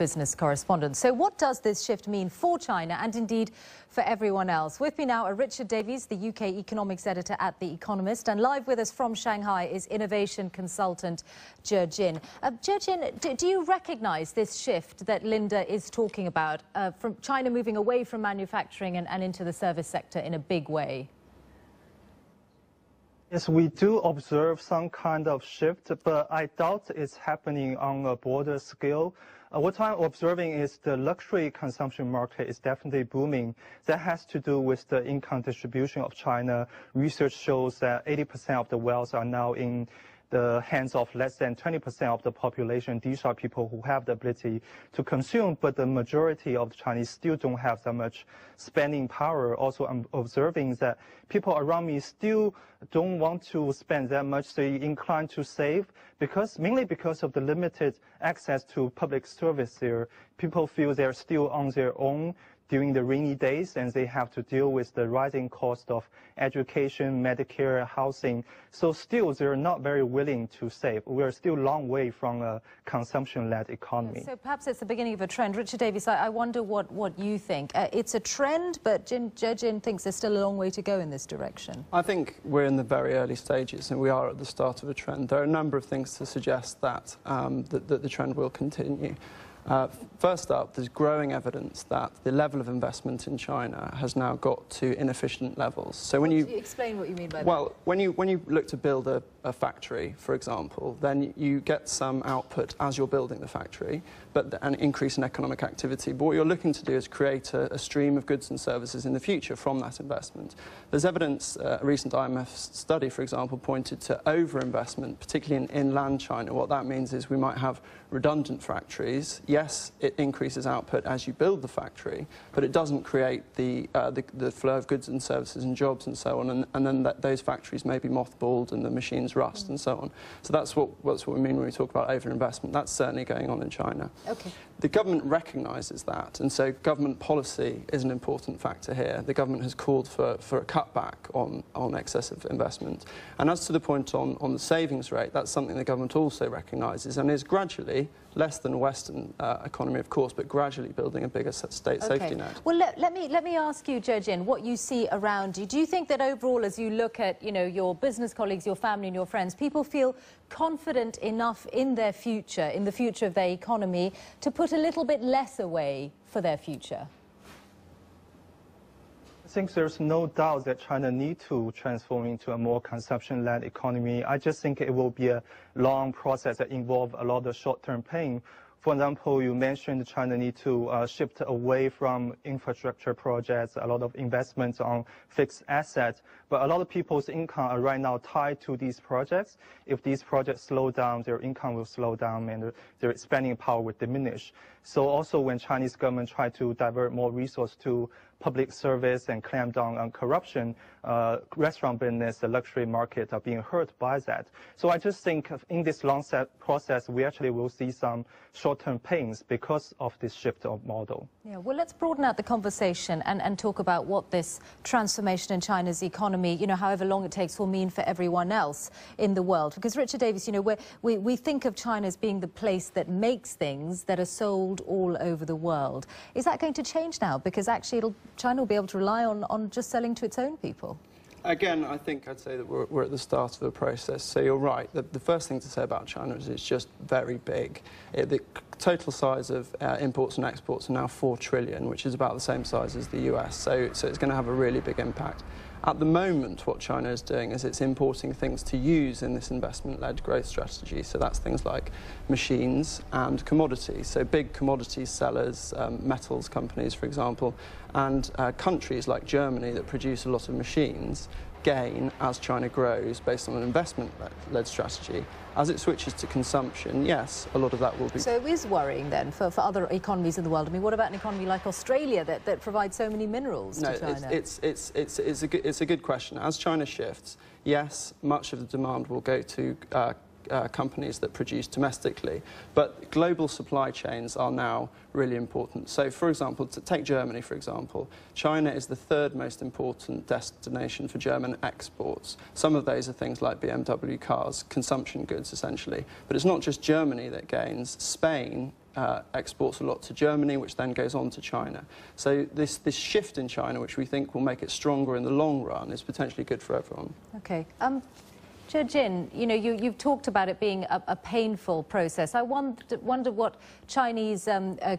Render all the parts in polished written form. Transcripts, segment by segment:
business correspondent. So what does this shift mean for China and indeed for everyone else? With me now are Richard Davies, the UK economics editor at The Economist, and live with us from Shanghai is innovation consultant Ge Jin. Ge Jin, do you recognise this shift that Linda is talking about, from China moving away from manufacturing and into the service sector in a big way? Yes, we do observe some kind of shift, but I doubt it's happening on a broader scale. What I'm observing is the luxury consumption market is definitely booming. That has to do with the income distribution of China. Research shows that 80% of the wealth are now in the hands of less than 20% of the population. These are people who have the ability to consume, but the majority of the Chinese still don't have that much spending power. Also, I'm observing that people around me still don't want to spend that much. They inclined to save mainly because of the limited access to public service there. People feel they're still on their own during the rainy days, and they have to deal with the rising cost of education, Medicare, housing. So still, they're not very willing to save. We're still a long way from a consumption-led economy. So perhaps it's the beginning of a trend. Richard Davies, I wonder what you think. It's a trend, but Ge Jin thinks there's still a long way to go in this direction. I think we're in the very early stages, and we are at the start of a trend. There are a number of things to suggest that, that the trend will continue. First up, there's growing evidence that the level of investment in China has now got to inefficient levels. So when you explain what you mean by that? Well, when you look to build a factory, for example, then you get some output as you're building the factory, but an increase in economic activity. But what you're looking to do is create a stream of goods and services in the future from that investment. There's evidence, a recent IMF study, for example, pointed to overinvestment, particularly in inland China. What that means is we might have redundant factories. Yes, it increases output as you build the factory, but it doesn't create the flow of goods and services and jobs and so on, and then those factories may be mothballed and the machines rust and so on. So that's what we mean when we talk about overinvestment. That's certainly going on in China. Okay. The government recognises that, and so government policy is an important factor here. The government has called for a cutback on excessive investment. And as to the point on the savings rate, that's something the government also recognises and is gradually, less than a Western economy, of course, but gradually building a bigger state safety net. Well, let me ask you, Ge Jin, what you see around you. Do you think that overall, as you look at, your business colleagues, your family and your friends, people feel confident enough in their future, in the future of their economy, to put a little bit less away for their future? I think there's no doubt that China needs to transform into a more consumption-led economy. I just think it will be a long process that involves a lot of short-term pain. For example, you mentioned China needs to shift away from infrastructure projects, a lot of investments on fixed assets. But a lot of people's income are right now tied to these projects. If these projects slow down, their income will slow down and their spending power will diminish. So also when Chinese government try to divert more resources to public service and clamp down on corruption, restaurant business, the luxury market are being hurt by that. So I just think in this long process, we actually will see some short-term pains because of this shift of model. Yeah, well, let's broaden out the conversation and talk about what this transformation in China's economy, however long it takes, will mean for everyone else in the world. Because, Richard Davies, we think of China as being the place that makes things that are sold all over the world. Is that going to change now? Because actually China will be able to rely on just selling to its own people. Again, I think I'd say that we're at the start of a process. So you're right. The first thing to say about China is it's just very big. The total size of imports and exports are now 4 trillion, which is about the same size as the US. So it's going to have a really big impact. At the moment, what China is doing is it's importing things to use in this investment-led growth strategy. So that's things like machines and commodities. So big commodities sellers, metals companies, for example, and countries like Germany that produce a lot of machines gain as China grows based on an investment-led strategy. As it switches to consumption, yes, a lot of that will be... So it is worrying then for other economies in the world. I mean, what about an economy like Australia that provides so many minerals to China? It's a good question. As China shifts, yes, much of the demand will go to companies that produce domestically, but global supply chains are now really important. So, for example, to take Germany, for example, China is the 3rd most important destination for German exports. Some of those are things like BMW cars, consumption goods, essentially. But it's not just Germany that gains. Spain exports a lot to Germany, which then goes on to China. So this shift in China, which we think will make it stronger in the long run, is potentially good for everyone. Okay. Ge Jin, you know, you've talked about it being a painful process. I wonder what Chinese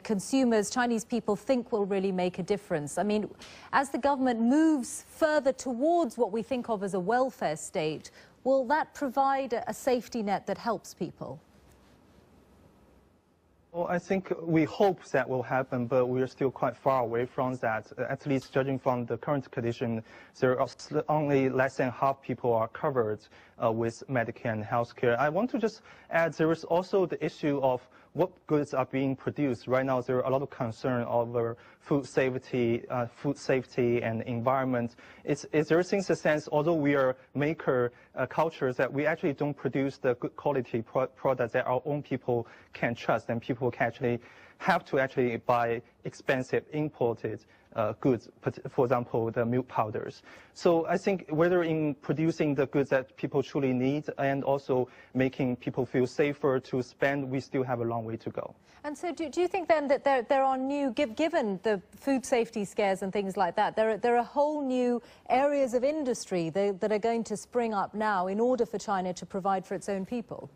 consumers, Chinese people think will really make a difference. I mean, as the government moves further towards what we think of as a welfare state, will that provide a safety net that helps people? Well, I think we hope that will happen, but we are still quite far away from that. At least judging from the current condition, there are only less than half people are covered with Medicare and healthcare. I want to just add there is also the issue of what goods are being produced. Right now, there are a lot of concern over food safety and environment. There is in a sense, although we are maker cultures, that we actually don't produce the good quality products that our own people can trust, and people can actually have to actually buy expensive imported goods, for example, the milk powders. So I think whether in producing the goods that people truly need and also making people feel safer to spend, we still have a long way to go. And so do you think then that there are new, given the food safety scares and things like that, there are whole new areas of industry that are going to spring up now in order for China to provide for its own people?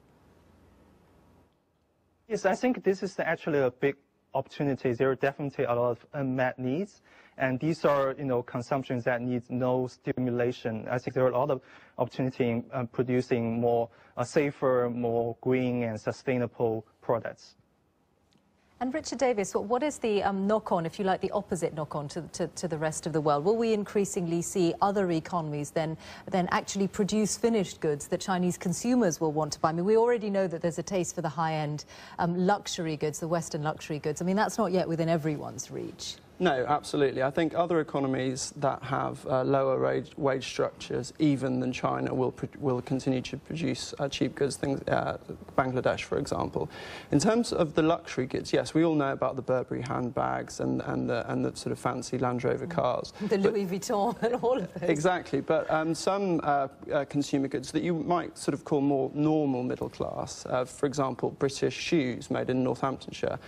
Yes, I think this is actually a big opportunity. There are definitely a lot of unmet needs, and these are, consumptions that need no stimulation. I think there are a lot of opportunity in producing more safer, more green and sustainable products. And Richard Davies, what is the knock-on, if you like, the opposite knock-on to the rest of the world? Will we increasingly see other economies then actually produce finished goods that Chinese consumers will want to buy? I mean, we already know that there's a taste for the high-end luxury goods, the Western luxury goods. I mean, that's not yet within everyone's reach. No, absolutely. I think other economies that have lower wage structures, even than China, will continue to produce cheap goods. Bangladesh, for example. In terms of the luxury goods, yes, we all know about the Burberry handbags and the sort of fancy Land Rover cars. The Louis Vuitton and all of those. Exactly, but some consumer goods that you might sort of call more normal middle class, for example, British shoes made in Northamptonshire,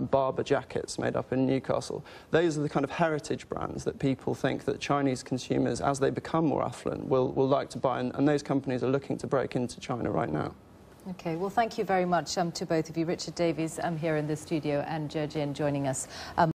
Barbour jackets made up in Newcastle. Those are the kind of heritage brands that people think that Chinese consumers, as they become more affluent, will like to buy, and those companies are looking to break into China right now. Okay, well, thank you very much to both of you. Richard Davies here in the studio, and Ge Jin joining us.